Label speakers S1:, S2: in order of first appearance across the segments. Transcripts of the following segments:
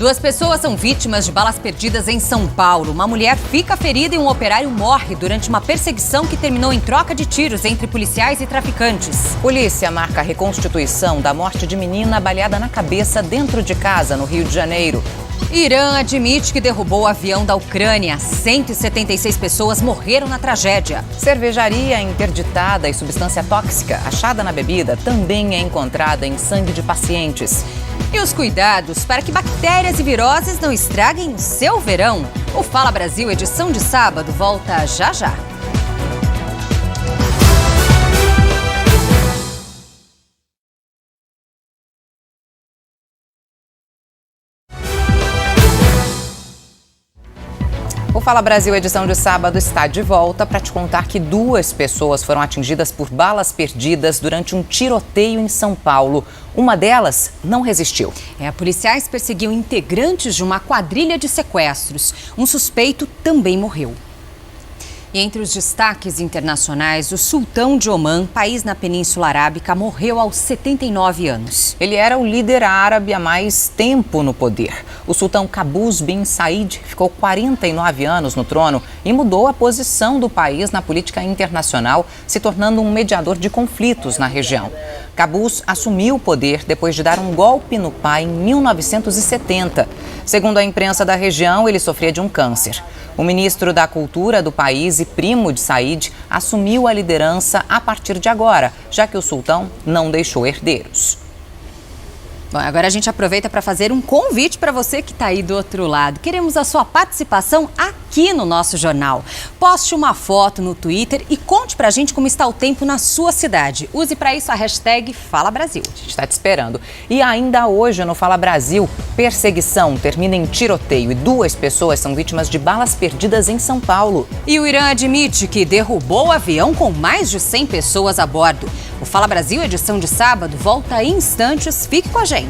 S1: 2 pessoas são vítimas de balas perdidas em São Paulo. Uma mulher fica ferida e um operário morre durante uma perseguição que terminou em troca de tiros entre policiais e traficantes.
S2: Polícia marca a reconstituição da morte de menina baleada na cabeça dentro de casa, no Rio de Janeiro.
S1: Irã admite que derrubou o avião da Ucrânia. 176 pessoas morreram na tragédia.
S2: Cervejaria interditada e substância tóxica achada na bebida também é encontrada em sangue de pacientes.
S1: E os cuidados para que bactérias e viroses não estraguem o seu verão. O Fala Brasil, edição de sábado, volta já já.
S2: O Fala Brasil, edição de sábado, está de volta para te contar que 2 pessoas foram atingidas por balas perdidas durante um tiroteio em São Paulo. Uma delas não resistiu.
S1: Policiais perseguiam integrantes de uma quadrilha de sequestros. Um suspeito também morreu. E entre os destaques internacionais, o sultão de Omã, país na Península Arábica, morreu aos 79 anos.
S2: Ele era o líder árabe há mais tempo no poder. O sultão Qaboos bin Said ficou 49 anos no trono e mudou a posição do país na política internacional, se tornando um mediador de conflitos na região. Qaboos assumiu o poder depois de dar um golpe no pai em 1970. Segundo a imprensa da região, ele sofria de um câncer. O ministro da Cultura do país e primo de Said assumiu a liderança a partir de agora, já que o sultão não deixou herdeiros.
S1: Bom, agora a gente aproveita para fazer um convite para você que está aí do outro lado. Queremos a sua participação aqui no nosso jornal. Poste uma foto no Twitter e conte para a gente como está o tempo na sua cidade. Use para isso a hashtag Fala Brasil.
S2: A gente está te esperando. E ainda hoje no Fala Brasil, perseguição termina em tiroteio e 2 pessoas são vítimas de balas perdidas em São Paulo.
S1: E o Irã admite que derrubou o avião com mais de 100 pessoas a bordo. O Fala Brasil, edição de sábado, volta em instantes. Fique com a gente.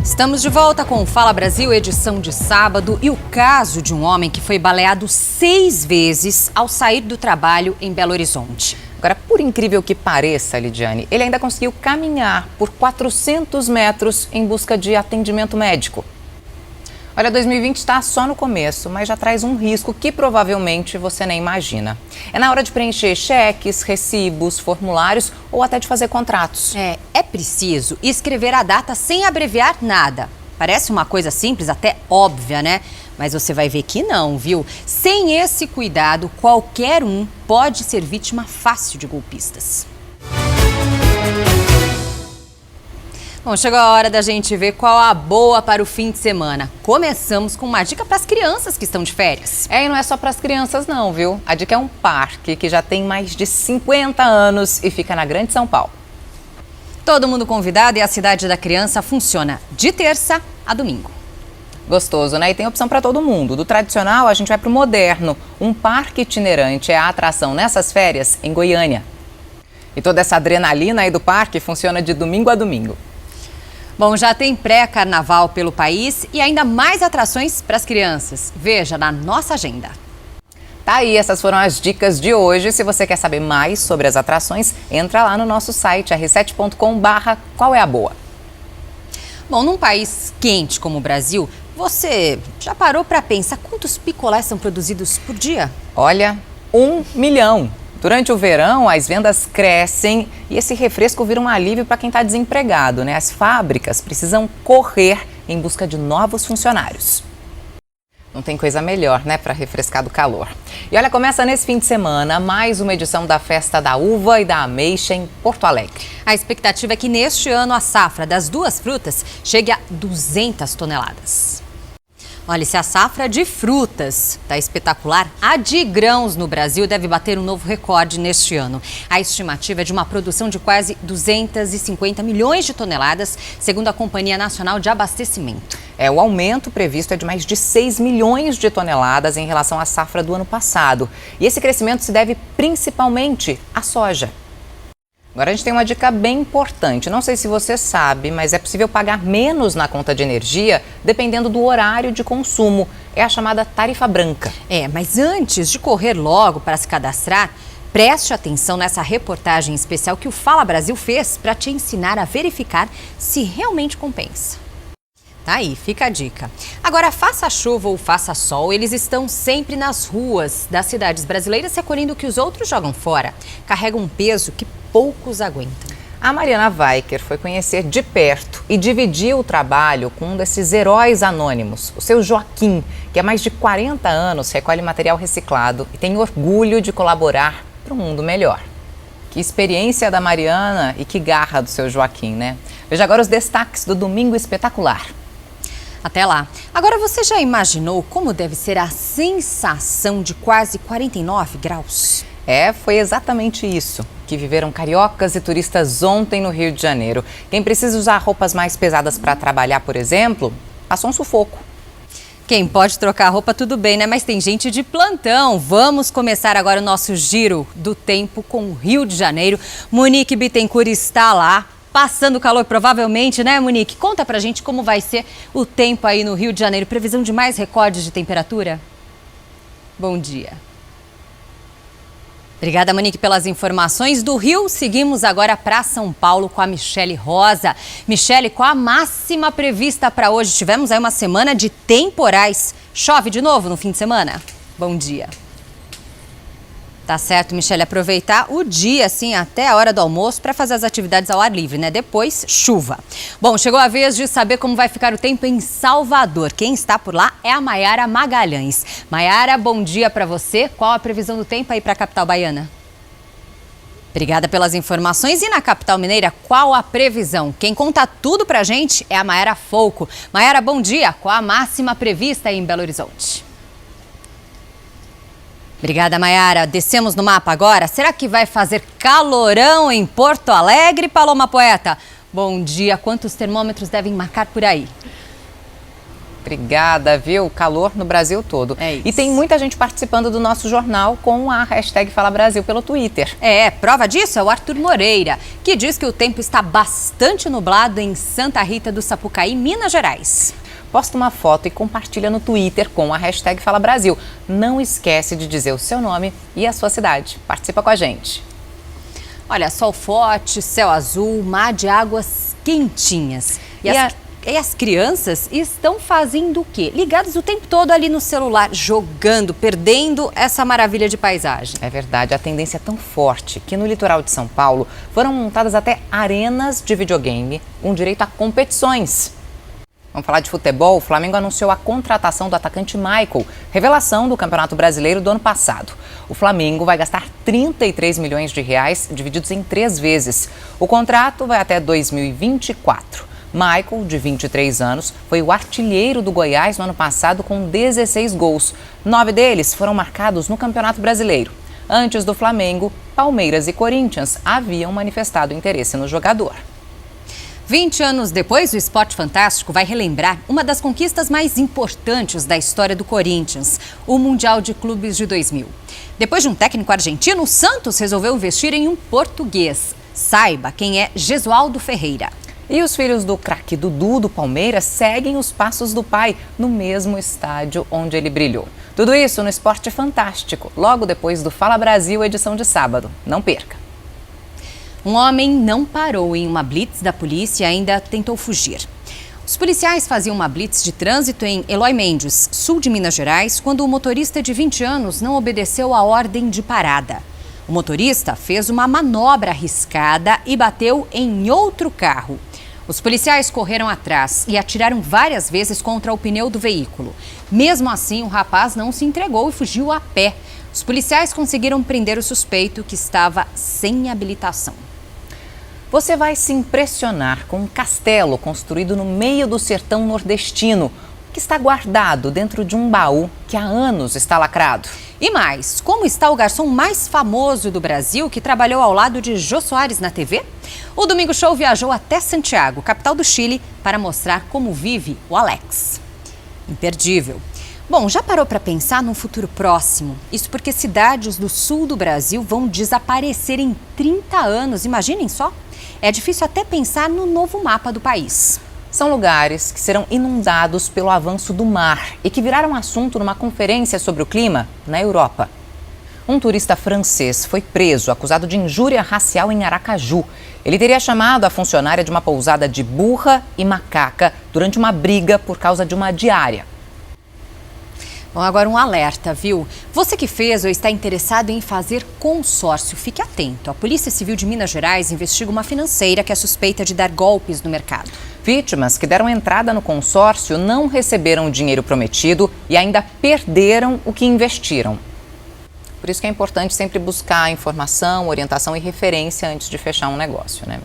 S1: Estamos de volta com o Fala Brasil, edição de sábado, e o caso de um homem que foi baleado 6 vezes ao sair do trabalho em Belo Horizonte.
S2: Agora, por incrível que pareça, Lidiane, ele ainda conseguiu caminhar por 400 metros em busca de atendimento médico. Olha, 2020 está só no começo, mas já traz um risco que provavelmente você nem imagina. É na hora de preencher cheques, recibos, formulários ou até de fazer contratos.
S1: É preciso escrever a data sem abreviar nada. Parece uma coisa simples, até óbvia, né? Mas você vai ver que não, viu? Sem esse cuidado, qualquer um pode ser vítima fácil de golpistas. Bom, chegou a hora da gente ver qual a boa para o fim de semana. Começamos com uma dica para as crianças que estão de férias.
S2: E não é só para as crianças não, viu? A dica é um parque que já tem mais de 50 anos e fica na Grande São Paulo.
S1: Todo mundo convidado e a Cidade da Criança funciona de terça a domingo.
S2: Gostoso, né? E tem opção para todo mundo. Do tradicional, a gente vai para o moderno. Um parque itinerante é a atração nessas férias em Goiânia. E toda essa adrenalina aí do parque funciona de domingo a domingo.
S1: Bom, já tem pré-carnaval pelo país e ainda mais atrações para as crianças. Veja na nossa agenda.
S2: Tá aí, essas foram as dicas de hoje. Se você quer saber mais sobre as atrações, entra lá no nosso site r7.com/qual é a boa.
S1: Bom, num país quente como o Brasil, você já parou para pensar quantos picolés são produzidos por dia?
S2: Olha, 1 milhão. Durante o verão, as vendas crescem e esse refresco vira um alívio para quem está desempregado, né? As fábricas precisam correr em busca de novos funcionários. Não tem coisa melhor, né, para refrescar do calor. E olha, começa nesse fim de semana mais uma edição da Festa da Uva e da Ameixa em Porto Alegre.
S1: A expectativa é que neste ano a safra das 2 frutas chegue a 200 toneladas. Olha, se a safra de frutas está espetacular, a de grãos no Brasil deve bater um novo recorde neste ano. A estimativa é de uma produção de quase 250 milhões de toneladas, segundo a Companhia Nacional de Abastecimento.
S2: O aumento previsto é de mais de 6 milhões de toneladas em relação à safra do ano passado. E esse crescimento se deve principalmente à soja. Agora a gente tem uma dica bem importante. Não sei se você sabe, mas é possível pagar menos na conta de energia dependendo do horário de consumo. é a chamada tarifa branca.
S1: Mas antes de correr logo para se cadastrar, preste atenção nessa reportagem especial que o Fala Brasil fez para te ensinar a verificar se realmente compensa. Tá aí, fica a dica. Agora, faça chuva ou faça sol, eles estão sempre nas ruas das cidades brasileiras recolhendo o que os outros jogam fora. Carregam um peso que poucos aguentam.
S2: A Mariana Weicker foi conhecer de perto e dividiu o trabalho com um desses heróis anônimos, o seu Joaquim, que há mais de 40 anos recolhe material reciclado e tem orgulho de colaborar para um mundo melhor. Que experiência da Mariana e que garra do seu Joaquim, né? Veja agora os destaques do Domingo Espetacular.
S1: Até lá. Agora, você já imaginou como deve ser a sensação de quase 49 graus?
S2: Foi exatamente isso que viveram cariocas e turistas ontem no Rio de Janeiro. Quem precisa usar roupas mais pesadas para trabalhar, por exemplo, passou um sufoco.
S1: Quem pode trocar roupa, tudo bem, né? Mas tem gente de plantão. Vamos começar agora o nosso giro do tempo com o Rio de Janeiro. Monique Bittencourt está lá, passando calor provavelmente, né, Monique? Conta pra gente como vai ser o tempo aí no Rio de Janeiro. Previsão de mais recordes de temperatura? Bom dia. Obrigada, Monique, pelas informações. Do Rio, seguimos agora para São Paulo com a Michele Rosa. Michele, qual a máxima prevista para hoje? Tivemos aí uma semana de temporais. Chove de novo no fim de semana? Bom dia. Tá certo, Michele, aproveitar o dia, assim, até a hora do almoço para fazer as atividades ao ar livre, né? Depois, chuva. Bom, chegou a vez de saber como vai ficar o tempo em Salvador. Quem está por lá é a Maiara Magalhães. Maiara, bom dia para você. Qual a previsão do tempo aí para a capital baiana? Obrigada pelas informações. E na capital mineira, qual a previsão? Quem conta tudo pra gente é a Maiara Folco. Maiara, bom dia. Qual a máxima prevista aí em Belo Horizonte? Obrigada, Maiara. Descemos no mapa agora. Será que vai fazer calorão em Porto Alegre, Paloma Poeta? Bom dia. Quantos termômetros devem marcar por aí?
S2: Obrigada, viu? Calor no Brasil todo.
S1: É isso.
S2: E tem muita gente participando do nosso jornal com a hashtag Fala Brasil pelo Twitter.
S1: Prova disso é o Arthur Moreira, que diz que o tempo está bastante nublado em Santa Rita do Sapucaí, Minas Gerais.
S2: Posta uma foto e compartilha no Twitter com a hashtag Fala Brasil. Não esquece de dizer o seu nome e a sua cidade. Participa com a gente.
S1: Olha, sol forte, céu azul, mar de águas quentinhas. E as crianças estão fazendo o quê? Ligadas o tempo todo ali no celular, jogando, perdendo essa maravilha de paisagem.
S2: É verdade, a tendência é tão forte que no litoral de São Paulo foram montadas até arenas de videogame com direito a competições. Vamos falar de futebol. O Flamengo anunciou a contratação do atacante Michael, revelação do Campeonato Brasileiro do ano passado. O Flamengo vai gastar 33 milhões de reais, divididos em 3 vezes. O contrato vai até 2024. Michael, de 23 anos, foi o artilheiro do Goiás no ano passado com 16 gols. 9 deles foram marcados no Campeonato Brasileiro. Antes do Flamengo, Palmeiras e Corinthians haviam manifestado interesse no jogador.
S1: 20 anos depois, o Esporte Fantástico vai relembrar uma das conquistas mais importantes da história do Corinthians, o Mundial de Clubes de 2000. Depois de um técnico argentino, o Santos resolveu investir em um português. Saiba quem é Gesualdo Ferreira.
S2: E os filhos do craque Dudu do Palmeiras seguem os passos do pai no mesmo estádio onde ele brilhou. Tudo isso no Esporte Fantástico, logo depois do Fala Brasil, edição de sábado. Não perca!
S1: Um homem não parou em uma blitz da polícia e ainda tentou fugir. Os policiais faziam uma blitz de trânsito em Eloy Mendes, sul de Minas Gerais, quando o motorista de 20 anos não obedeceu a ordem de parada. O motorista fez uma manobra arriscada e bateu em outro carro. Os policiais correram atrás e atiraram várias vezes contra o pneu do veículo. Mesmo assim, o rapaz não se entregou e fugiu a pé. Os policiais conseguiram prender o suspeito, que estava sem habilitação.
S2: Você vai se impressionar com um castelo construído no meio do sertão nordestino, que está guardado dentro de um baú que há anos está lacrado.
S1: E mais, como está o garçom mais famoso do Brasil, que trabalhou ao lado de Jô Soares na TV? O Domingo Show viajou até Santiago, capital do Chile, para mostrar como vive o Alex. Imperdível. Bom, já parou para pensar num futuro próximo? Isso porque cidades do sul do Brasil vão desaparecer em 30 anos, imaginem só. É difícil até pensar no novo mapa do país.
S2: São lugares que serão inundados pelo avanço do mar e que viraram assunto numa conferência sobre o clima na Europa. Um turista francês foi preso, acusado de injúria racial em Aracaju. Ele teria chamado a funcionária de uma pousada de burra e macaca durante uma briga por causa de uma diária.
S1: Bom, agora um alerta, viu? Você que fez ou está interessado em fazer consórcio, fique atento. A Polícia Civil de Minas Gerais investiga uma financeira que é suspeita de dar golpes no mercado.
S2: Vítimas que deram entrada no consórcio não receberam o dinheiro prometido e ainda perderam o que investiram. Por isso que é importante sempre buscar informação, orientação e referência antes de fechar um negócio, né?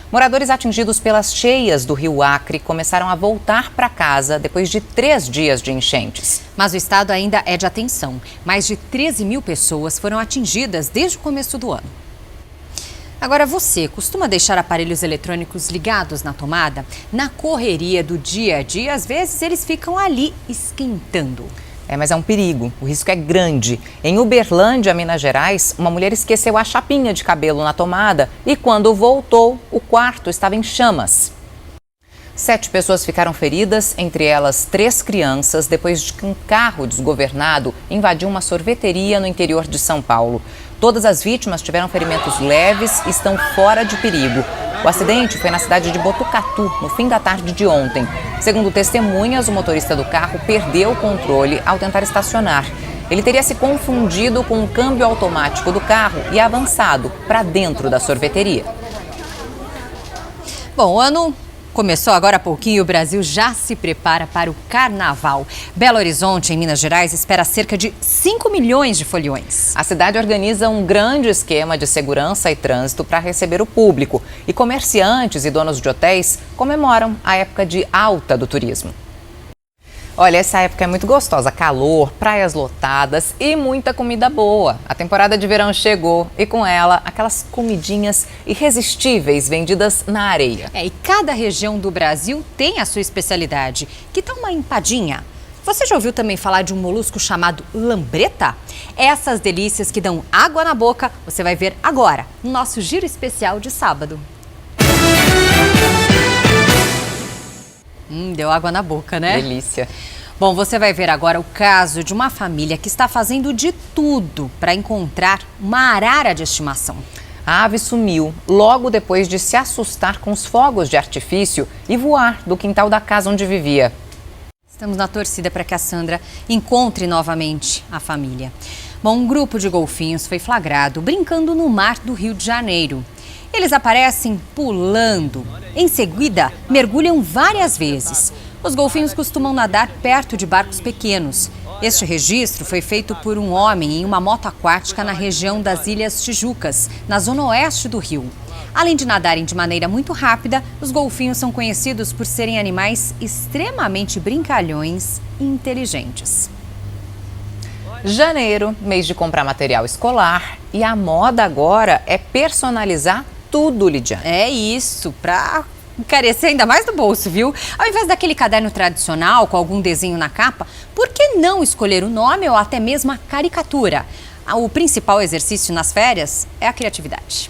S2: Moradores atingidos pelas cheias do Rio Acre começaram a voltar para casa depois de 3 dias de enchentes.
S1: Mas o estado ainda é de atenção. Mais de 13 mil pessoas foram atingidas desde o começo do ano. Agora, você costuma deixar aparelhos eletrônicos ligados na tomada? Na correria do dia a dia, às vezes eles ficam ali esquentando.
S2: Mas é um perigo, o risco é grande. Em Uberlândia, Minas Gerais, uma mulher esqueceu a chapinha de cabelo na tomada e quando voltou, o quarto estava em chamas. 7 pessoas ficaram feridas, entre elas 3 crianças, depois de que um carro desgovernado invadiu uma sorveteria no interior de São Paulo. Todas as vítimas tiveram ferimentos leves e estão fora de perigo. O acidente foi na cidade de Botucatu, no fim da tarde de ontem. Segundo testemunhas, o motorista do carro perdeu o controle ao tentar estacionar. Ele teria se confundido com o câmbio automático do carro e avançado para dentro da sorveteria.
S1: Bom, o ano começou agora há pouquinho e o Brasil já se prepara para o Carnaval. Belo Horizonte, em Minas Gerais, espera cerca de 5 milhões de foliões.
S2: A cidade organiza um grande esquema de segurança e trânsito para receber o público. E comerciantes e donos de hotéis comemoram a época de alta do turismo. Olha, essa época é muito gostosa, calor, praias lotadas e muita comida boa. A temporada de verão chegou e com ela aquelas comidinhas irresistíveis vendidas na areia.
S1: E cada região do Brasil tem a sua especialidade. Que tal uma empadinha? Você já ouviu também falar de um molusco chamado lambreta? Essas delícias que dão água na boca, você vai ver agora no nosso giro especial de sábado. Deu água na boca, né?
S2: Delícia.
S1: Bom, você vai ver agora o caso de uma família que está fazendo de tudo para encontrar uma arara de estimação.
S2: A ave sumiu logo depois de se assustar com os fogos de artifício e voar do quintal da casa onde vivia.
S1: Estamos na torcida para que a Sandra encontre novamente a família. Bom, um grupo de golfinhos foi flagrado brincando no mar do Rio de Janeiro. Eles aparecem pulando. Em seguida, mergulham várias vezes. Os golfinhos costumam nadar perto de barcos pequenos. Este registro foi feito por um homem em uma moto aquática na região das Ilhas Tijucas, na zona oeste do Rio. Além de nadarem de maneira muito rápida, os golfinhos são conhecidos por serem animais extremamente brincalhões e inteligentes.
S2: Janeiro, mês de comprar material escolar, e a moda agora é personalizar tudo, Lidiane.
S1: É isso, para encarecer ainda mais no bolso, viu? Ao invés daquele caderno tradicional com algum desenho na capa, por que não escolher o nome ou até mesmo a caricatura? O principal exercício nas férias é a criatividade.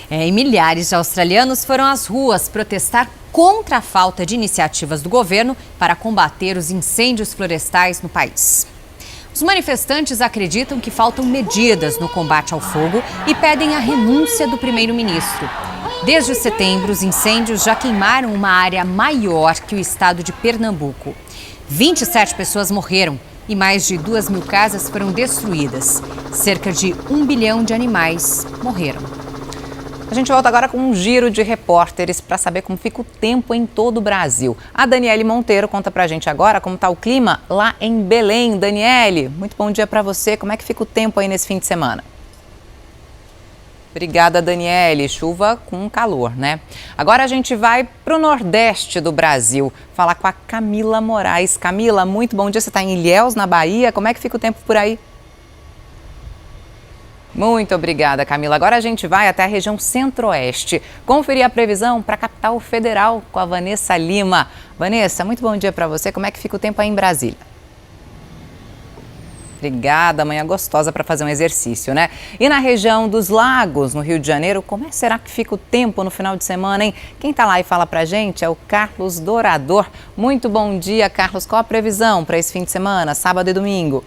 S1: E milhares de australianos foram às ruas protestar contra a falta de iniciativas do governo para combater os incêndios florestais no país. Os manifestantes acreditam que faltam medidas no combate ao fogo e pedem a renúncia do primeiro-ministro. Desde setembro, os incêndios já queimaram uma área maior que o estado de Pernambuco. 27 pessoas morreram e mais de 2.000 casas foram destruídas. Cerca de 1 bilhão de animais morreram.
S2: A gente volta agora com um giro de repórteres para saber como fica o tempo em todo o Brasil. A Daniele Monteiro conta pra gente agora como está o clima lá em Belém. Daniele, muito bom dia para você. Como é que fica o tempo aí nesse fim de semana? Obrigada, Daniele. Chuva com calor, né? Agora a gente vai para o Nordeste do Brasil falar com a Camila Moraes. Camila, muito bom dia. Você está em Ilhéus, na Bahia. Como é que fica o tempo por aí? Muito obrigada, Camila. Agora a gente vai até a região Centro-Oeste conferir a previsão para a capital federal com a Vanessa Lima. Vanessa, muito bom dia para você. Como é que fica o tempo aí em Brasília? Obrigada, manhã gostosa para fazer um exercício, né? E na região dos Lagos, no Rio de Janeiro, como será que fica o tempo no final de semana, hein? Quem tá lá e fala pra gente é o Carlos Dourador. Muito bom dia, Carlos. Qual a previsão para esse fim de semana, sábado e domingo?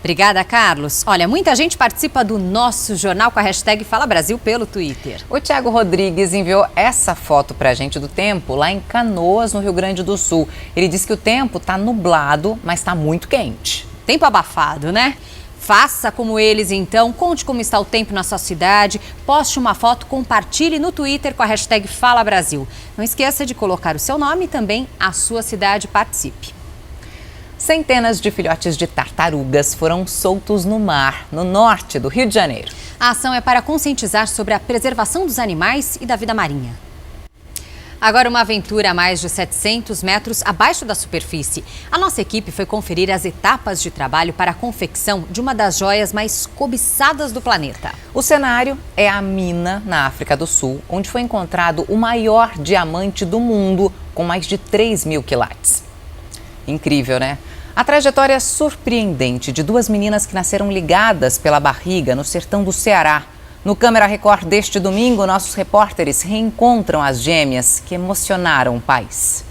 S1: Obrigada, Carlos. Olha, muita gente participa do nosso jornal com a hashtag Fala Brasil pelo Twitter.
S2: O Thiago Rodrigues enviou essa foto pra gente do tempo lá em Canoas, no Rio Grande do Sul. Ele disse que o tempo tá nublado, mas tá muito quente.
S1: Tempo abafado, né? Faça como eles, então. Conte como está o tempo na sua cidade. Poste uma foto, compartilhe no Twitter com a hashtag Fala Brasil. Não esqueça de colocar o seu nome e também a sua cidade. Participe.
S2: Centenas de filhotes de tartarugas foram soltos no mar, no norte do Rio de Janeiro.
S1: A ação é para conscientizar sobre a preservação dos animais e da vida marinha. Agora uma aventura a mais de 700 metros abaixo da superfície. A nossa equipe foi conferir as etapas de trabalho para a confecção de uma das joias mais cobiçadas do planeta.
S2: O cenário é a mina na África do Sul, onde foi encontrado o maior diamante do mundo, com mais de 3.000 quilates. Incrível, né? A trajetória surpreendente de duas meninas que nasceram ligadas pela barriga no sertão do Ceará. No Câmera Record deste domingo, nossos repórteres reencontram as gêmeas que emocionaram o país.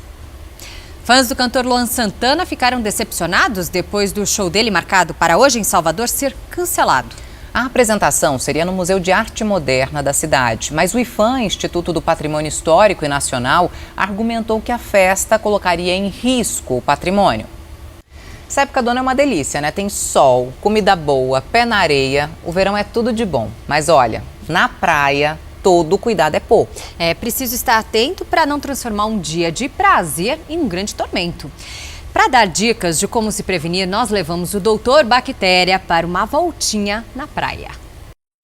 S1: Fãs do cantor Luan Santana ficaram decepcionados depois do show dele marcado para hoje em Salvador ser cancelado.
S2: A apresentação seria no Museu de Arte Moderna da cidade, mas o IPHAN, Instituto do Patrimônio Histórico e Nacional, argumentou que a festa colocaria em risco o patrimônio. Essa época do ano é uma delícia, né? Tem sol, comida boa, pé na areia, o verão é tudo de bom. Mas olha, na praia, todo cuidado é pouco.
S1: É preciso estar atento para não transformar um dia de prazer em um grande tormento. Para dar dicas de como se prevenir, nós levamos o Doutor Bactéria para uma voltinha na praia.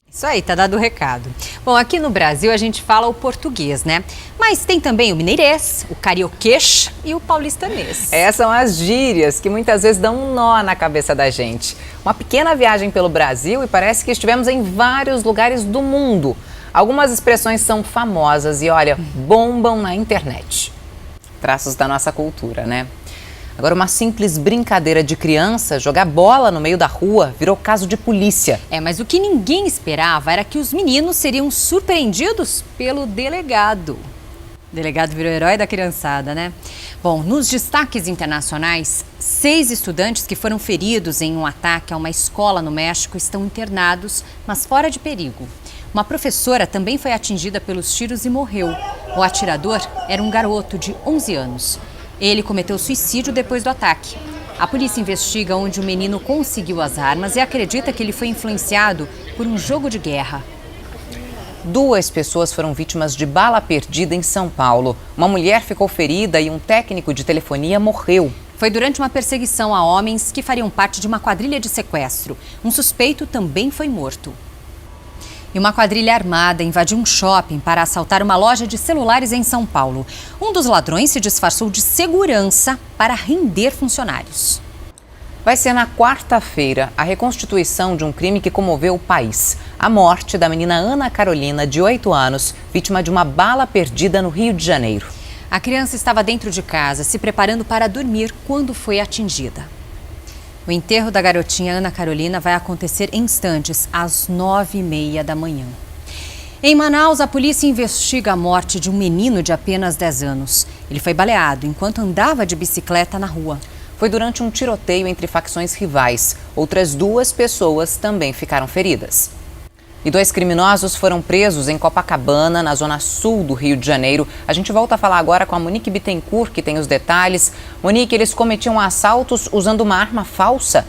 S1: Isso aí, tá dado o recado. Bom, aqui no Brasil a gente fala o português, né? Mas tem também o mineirês, o carioquês e o paulistanês.
S2: Essas são as gírias que muitas vezes dão um nó na cabeça da gente. Uma pequena viagem pelo Brasil e parece que estivemos em vários lugares do mundo. Algumas expressões são famosas e, olha, bombam na internet. Traços da nossa cultura, né? Agora, uma simples brincadeira de criança, jogar bola no meio da rua, virou caso de polícia.
S1: Mas o que ninguém esperava era que os meninos seriam surpreendidos pelo delegado. O delegado virou herói da criançada, né? Bom, nos destaques internacionais, 6 estudantes que foram feridos em um ataque a uma escola no México estão internados, mas fora de perigo. Uma professora também foi atingida pelos tiros e morreu. O atirador era um garoto de 11 anos. Ele cometeu suicídio depois do ataque. A polícia investiga onde o menino conseguiu as armas e acredita que ele foi influenciado por um jogo de guerra.
S2: 2 pessoas foram vítimas de bala perdida em São Paulo. Uma mulher ficou ferida e um técnico de telefonia morreu.
S1: Foi durante uma perseguição a homens que fariam parte de uma quadrilha de sequestro. Um suspeito também foi morto. E uma quadrilha armada invadiu um shopping para assaltar uma loja de celulares em São Paulo. Um dos ladrões se disfarçou de segurança para render funcionários.
S2: Vai ser na quarta-feira a reconstituição de um crime que comoveu o país. A morte da menina Ana Carolina, de 8 anos, vítima de uma bala perdida no Rio de Janeiro.
S1: A criança estava dentro de casa, se preparando para dormir quando foi atingida. O enterro da garotinha Ana Carolina vai acontecer em instantes, às 9h30 da manhã. Em Manaus, a polícia investiga a morte de um menino de apenas 10 anos. Ele foi baleado enquanto andava de bicicleta na rua.
S2: Foi durante um tiroteio entre facções rivais. Outras 2 pessoas também ficaram feridas. E 2 criminosos foram presos em Copacabana, na zona sul do Rio de Janeiro. A gente volta a falar agora com a Monique Bittencourt, que tem os detalhes. Monique, eles cometiam assaltos usando uma arma falsa?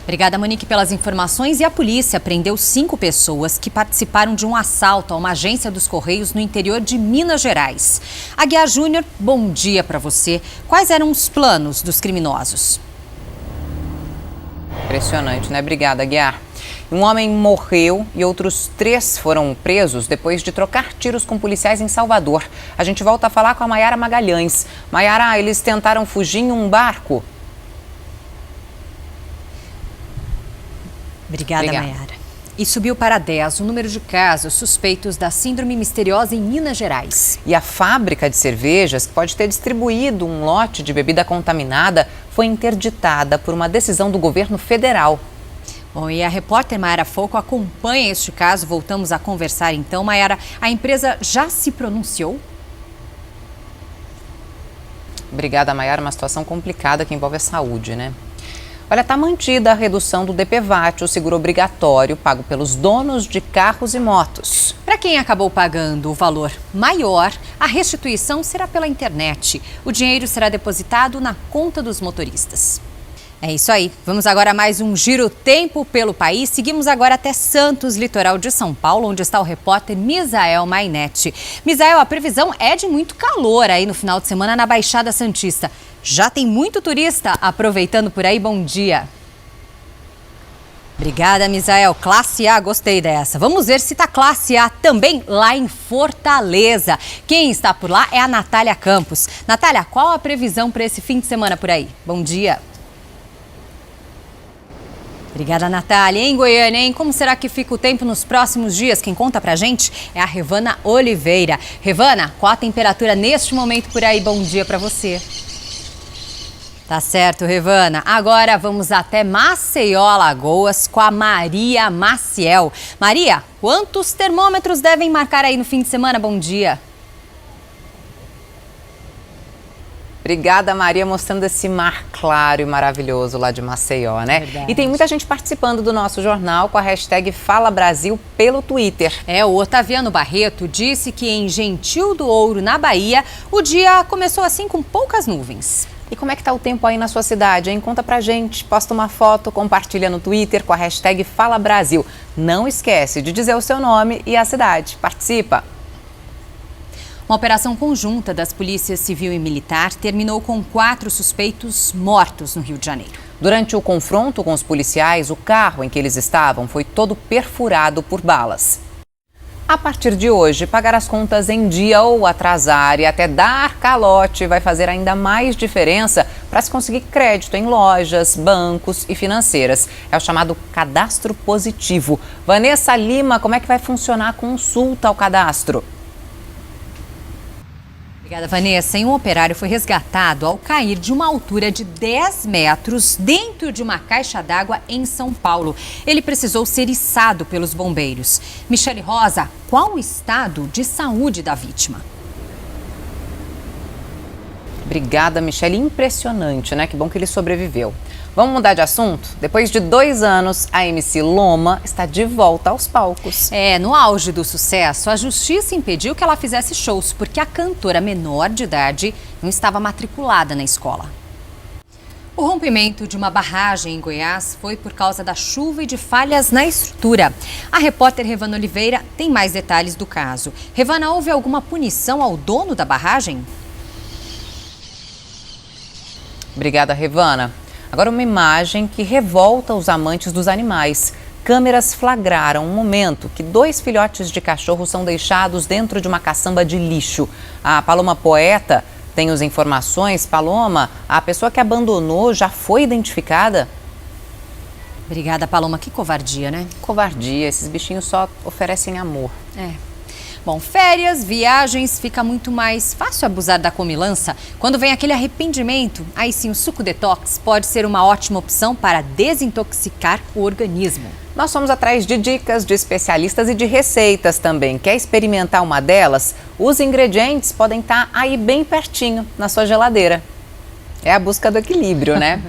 S1: Obrigada, Monique, pelas informações. E a polícia prendeu 5 pessoas que participaram de um assalto a uma agência dos Correios no interior de Minas Gerais. Aguiar Júnior, bom dia para você. Quais eram os planos dos criminosos?
S2: Impressionante, né? Obrigada, Guiar. Um homem morreu e outros 3 foram presos depois de trocar tiros com policiais em Salvador. A gente volta a falar com a Mayara Magalhães. Mayara, eles tentaram fugir em um barco.
S1: Obrigada, Mayara. E subiu para 10 o número de casos suspeitos da síndrome misteriosa em Minas Gerais.
S2: E a fábrica de cervejas, que pode ter distribuído um lote de bebida contaminada, foi interditada por uma decisão do governo federal.
S1: Bom, e a repórter Mayara Folco acompanha este caso. Voltamos a conversar então. Mayara, a empresa já se pronunciou?
S2: Obrigada, Mayara. Uma situação complicada que envolve a saúde, né? Olha, está mantida a redução do DPVAT, o seguro obrigatório pago pelos donos de carros e motos.
S1: Para quem acabou pagando o valor maior, a restituição será pela internet. O dinheiro será depositado na conta dos motoristas. É isso aí. Vamos agora a mais um Giro Tempo pelo país. Seguimos agora até Santos, litoral de São Paulo, onde está o repórter Misael Mainetti. Misael, a previsão é de muito calor aí no final de semana na Baixada Santista. Já tem muito turista aproveitando por aí. Bom dia. Obrigada, Misael. Classe A, gostei dessa. Vamos ver se está classe A também lá em Fortaleza. Quem está por lá é a Natália Campos. Natália, qual a previsão para esse fim de semana por aí? Bom dia. Obrigada, Natália. Em Goiânia, hein? Como será que fica o tempo nos próximos dias? Quem conta pra gente é a Revana Oliveira. Revana, qual a temperatura neste momento por aí? Bom dia pra você. Tá certo, Revana. Agora vamos até Maceió, Alagoas, com a Maria Maciel. Maria, quantos termômetros devem marcar aí no fim de semana? Bom dia.
S2: Obrigada, Maria, mostrando esse mar claro e maravilhoso lá de Maceió, né?
S1: Verdade.
S2: E tem muita gente participando do nosso jornal com a hashtag Fala Brasil pelo Twitter.
S1: O Otaviano Barreto disse que em Gentil do Ouro, na Bahia, o dia começou assim com poucas nuvens.
S2: E como é que tá o tempo aí na sua cidade, hein? Conta pra gente, posta uma foto, compartilha no Twitter com a hashtag Fala Brasil. Não esquece de dizer o seu nome e a cidade. Participa!
S1: Uma operação conjunta das polícias civil e militar terminou com 4 suspeitos mortos no Rio de Janeiro.
S2: Durante o confronto com os policiais, o carro em que eles estavam foi todo perfurado por balas. A partir de hoje, pagar as contas em dia ou atrasar e até dar calote vai fazer ainda mais diferença para se conseguir crédito em lojas, bancos e financeiras. É o chamado cadastro positivo. Vanessa Lima, como é que vai funcionar a consulta ao cadastro?
S1: Obrigada, Vanessa. Um operário foi resgatado ao cair de uma altura de 10 metros dentro de uma caixa d'água em São Paulo. Ele precisou ser içado pelos bombeiros. Michele Rosa, qual o estado de saúde da vítima?
S2: Obrigada, Michele. Impressionante, né? Que bom que ele sobreviveu. Vamos mudar de assunto? Depois de 2 anos, a MC Loma está de volta aos palcos.
S1: No auge do sucesso, a justiça impediu que ela fizesse shows porque a cantora menor de idade não estava matriculada na escola. O rompimento de uma barragem em Goiás foi por causa da chuva e de falhas na estrutura. A repórter Revana Oliveira tem mais detalhes do caso. Revana, houve alguma punição ao dono da barragem?
S2: Obrigada, Revana. Agora uma imagem que revolta os amantes dos animais. Câmeras flagraram um momento que 2 filhotes de cachorro são deixados dentro de uma caçamba de lixo. A Paloma Poeta tem as informações. Paloma, a pessoa que abandonou já foi identificada?
S1: Obrigada, Paloma. Que covardia, né?
S2: Covardia. Esses bichinhos só oferecem amor.
S1: Bom, férias, viagens, fica muito mais fácil abusar da comilança. Quando vem aquele arrependimento, aí sim o suco detox pode ser uma ótima opção para desintoxicar o organismo.
S2: Nós fomos atrás de dicas de especialistas e de receitas também. Quer experimentar uma delas? Os ingredientes podem estar aí bem pertinho, na sua geladeira. É a busca do equilíbrio, né?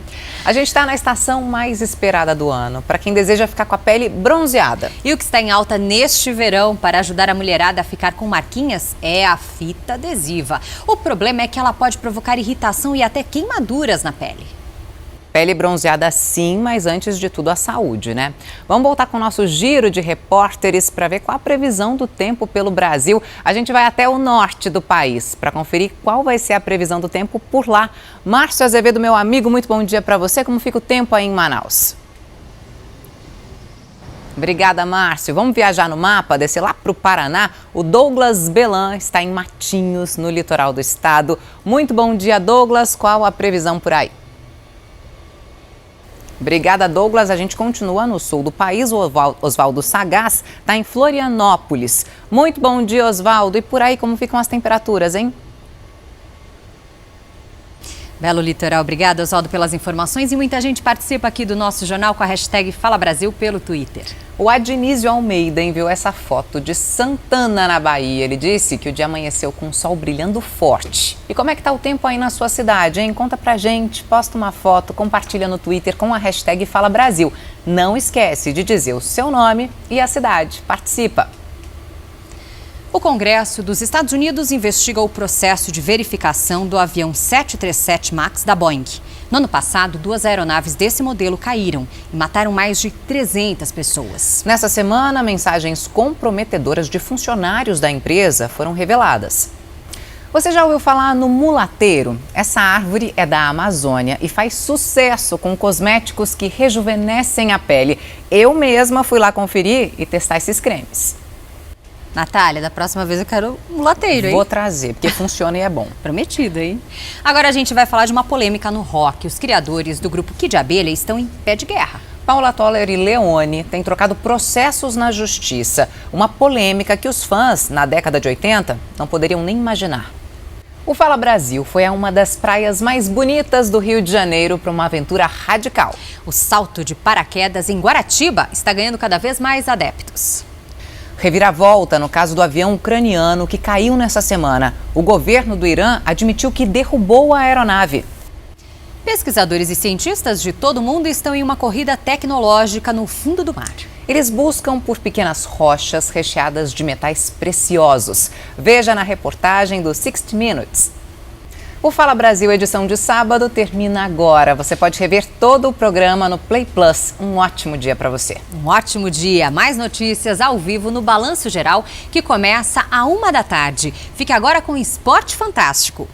S2: A gente está na estação mais esperada do ano, para quem deseja ficar com a pele bronzeada.
S1: E o que está em alta neste verão para ajudar a mulherada a ficar com marquinhas é a fita adesiva. O problema é que ela pode provocar irritação e até queimaduras na pele.
S2: Pele bronzeada sim, mas antes de tudo a saúde, né? Vamos voltar com o nosso giro de repórteres para ver qual a previsão do tempo pelo Brasil. A gente vai até o norte do país para conferir qual vai ser a previsão do tempo por lá. Márcio Azevedo, meu amigo, muito bom dia para você. Como fica o tempo aí em Manaus? Obrigada, Márcio. Vamos viajar no mapa, descer lá para o Paraná. O Douglas Belan está em Matinhos, no litoral do estado. Muito bom dia, Douglas. Qual a previsão por aí? Obrigada, Douglas. A gente continua no sul do país. O Oswaldo Sagaz está em Florianópolis. Muito bom dia, Oswaldo. E por aí, como ficam as temperaturas, hein?
S1: Belo litoral. Obrigada, Oswaldo, pelas informações. E muita gente participa aqui do nosso jornal com a hashtag Fala Brasil pelo Twitter.
S2: O Adnísio Almeida enviou essa foto de Santana, na Bahia. Ele disse que o dia amanheceu com o sol brilhando forte. E como é que tá o tempo aí na sua cidade, hein? Conta pra gente, posta uma foto, compartilha no Twitter com a hashtag Fala Brasil. Não esquece de dizer o seu nome e a cidade. Participa!
S1: O Congresso dos Estados Unidos investiga o processo de verificação do avião 737 MAX da Boeing. No ano passado, 2 aeronaves desse modelo caíram e mataram mais de 300 pessoas.
S2: Nessa semana, mensagens comprometedoras de funcionários da empresa foram reveladas. Você já ouviu falar no mulateiro? Essa árvore é da Amazônia e faz sucesso com cosméticos que rejuvenescem a pele. Eu mesma fui lá conferir e testar esses cremes.
S1: Natália, da próxima vez eu quero um mulateiro, hein?
S2: Vou trazer, porque funciona e é bom.
S1: Prometido, hein? Agora a gente vai falar de uma polêmica no rock. Os criadores do grupo Kid Abelha estão em pé de guerra.
S2: Paula Toller e Leone têm trocado processos na justiça. Uma polêmica que os fãs, na década de 80, não poderiam nem imaginar. O Fala Brasil foi a uma das praias mais bonitas do Rio de Janeiro para uma aventura radical.
S1: O salto de paraquedas em Guaratiba está ganhando cada vez mais adeptos.
S2: Reviravolta no caso do avião ucraniano que caiu nessa semana. O governo do Irã admitiu que derrubou a aeronave.
S1: Pesquisadores e cientistas de todo o mundo estão em uma corrida tecnológica no fundo do mar.
S2: Eles buscam por pequenas rochas recheadas de metais preciosos. Veja na reportagem do 60 Minutes. O Fala Brasil, edição de sábado, termina agora. Você pode rever todo o programa no Play Plus. Um ótimo dia para você.
S1: Um ótimo dia. Mais notícias ao vivo no Balanço Geral, que começa à 13h. Fique agora com Esporte Fantástico.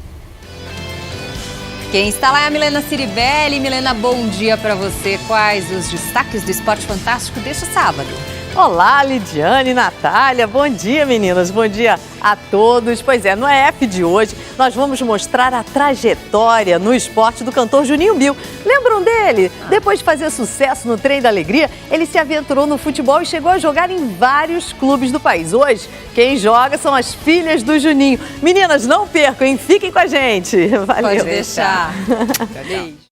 S1: Quem está lá é a Milena Ciribelli. Milena, bom dia para você. Quais os destaques do Esporte Fantástico deste sábado?
S3: Olá, Lidiane, Natália, bom dia meninas, bom dia a todos. Pois é, no EF de hoje nós vamos mostrar a trajetória no esporte do cantor Juninho Bill. Lembram dele? Depois de fazer sucesso no Trem da Alegria, ele se aventurou no futebol e chegou a jogar em vários clubes do país. Hoje, quem joga são as filhas do Juninho. Meninas, não percam, hein? Fiquem com a gente. Valeu.
S1: Pode deixar. Beijo.